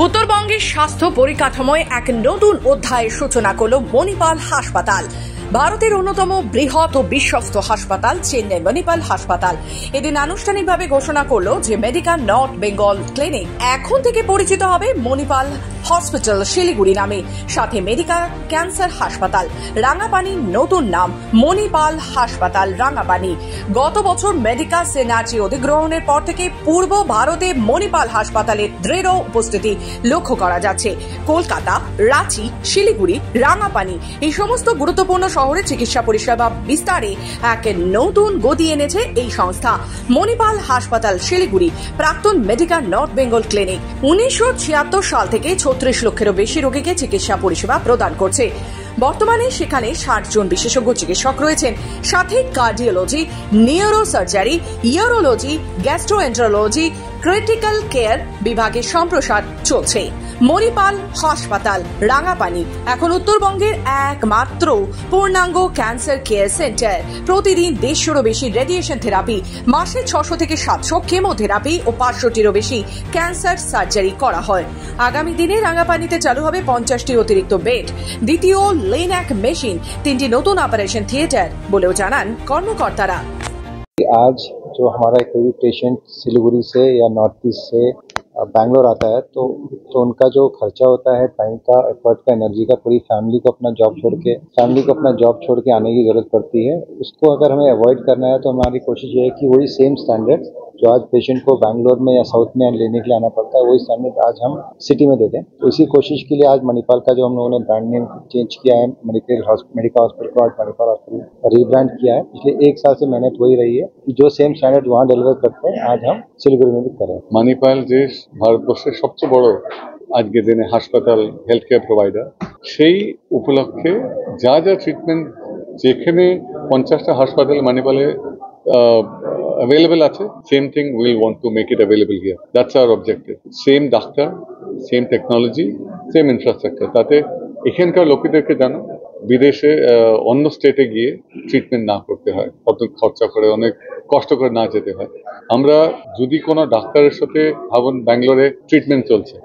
উত্তরবঙ্গের স্বাস্থ্য পরিকাঠামোয় এক নতুন অধ্যায়ের সূচনা করল মণিপাল হাসপাতাল। ভারতের অন্যতম বৃহৎ ও বিশ্বস্ত হাসপাতাল চেন্নাই মণিপাল হাসপাতাল এদিন আনুষ্ঠানিকভাবে ঘোষণা করলো যে মেডিকা নর্থ বেঙ্গল ক্লিনিক এখন থেকে পরিচিত হবে মণিপাল হসপিটাল শিলিগুড়ি নামে। সাথে মেডিকা ক্যান্সার হাসপাতাল রাঙ্গাপানি নতুন নাম মণিপাল হাসপাতাল রাঙ্গাপানি। গত বছর মেডিকা সিনার্জি অধিগ্রহণের পর থেকে পূর্ব ভারতে মণিপাল হাসপাতালের দৃঢ় উপস্থিতি লক্ষ্য করা যাচ্ছে। কলকাতা, রাঁচি, শিলিগুড়ি, রাঙ্গাপানি এই সমস্ত গুরুত্বপূর্ণ শহরে চিকিৎসা পরিষেবা বিস্তারে এক নতুন গতি এনেছে এই সংস্থা। মণিপাল হাসপাতাল শিলিগুড়ি প্রাক্তন মেডিকা নর্থ বেঙ্গল ক্লিনিক 1976 সাল থেকে 36 লক্ষেরও বেশি রোগীকে চিকিৎসা পরিষেবা প্রদান করছে। বর্তমানে সেখানে 60 জন বিশেষজ্ঞ চিকিৎসক রয়েছেন। সাথে cardiology, neurosurgery, urology, gastroenterology, critical care বিভাগের সম্প্রসার চলছে। মণিপাল হাসপাতাল রাঙ্গাপানি এখন উত্তরবঙ্গের একমাত্র পূর্ণাঙ্গ ক্যান্সার কেয়ার সেন্টার। প্রতিদিন 150-টিরও বেশি রেডিয়েশন থেরাপি, মাসে 600 থেকে 700 কেমোথেরাপি ও 500-টিরও বেশি ক্যান্সার সার্জারি করা হয়। আগামী দিনে রাঙ্গাপানিতে চালু হবে 50টি অতিরিক্ত বেড, দ্বিতীয় লিন্যাক মেশিন, 3টি নতুন অপারেশন থিয়েটার বলেও জানান কর্মকর্তারা। आज जो हमारा कोई पेशेंट सिलीगुड़ी से या नॉर्थ ईस्ट से बैंगलोर आता है तो उनका जो खर्चा होता है, टाइम का, एफर्ट का, एनर्जी का, पूरी फैमिली को अपना जॉब छोड़ के आने की जरूरत पड़ती है। उसको अगर हमें अवॉइड करना है तो हमारी कोशिश ये है कि वही सेम स्टैंडर्ड जो आज पेशेंट को बैंगलोर में या साउथ में लेने के लिए आना पड़ता है, वही स्टैंडर्ड आज हम सिटी में दे दें। तो इसी कोशिश के लिए आज मणिपाल का जो हम लोगों ने ब्रांड नेम चेंज किया है, मेडिका हॉस्पिटल को आज मणिपाल हॉस्पिटल रीब्रांड किया है। पिछले 1 साल से मेहनत वही रही है कि जो सेम स्टैंडर्ड वहाँ डिलीवर करते हैं आज हम सिलीगुड़ी में भी करें। মণিপাল যে ভারতবর্ষের সবচেয়ে বড় আজকের দিনে হাসপাতাল, হেলথ কেয়ার প্রোভাইডার, সেই উপলক্ষে যা ট্রিটমেন্ট যেখানে 50টা হাসপাতাল মণিপালে অ্যাভেলেবল আছে, same thing will want to make it available here. That's our objective. Same doctor, same technology, same infrastructure, তাতে এখানকার লোকেদেরকে যেন বিদেশে অন্য স্টেটে গিয়ে ট্রিটমেন্ট না করতে হয়, অত খরচা করে, অনেক কষ্ট করে না যেতে হয়। আমরা যদি কোনো ডাক্তারের সাথে ভাবুন ব্যাঙ্গালোরে ট্রিটমেন্ট চলছে,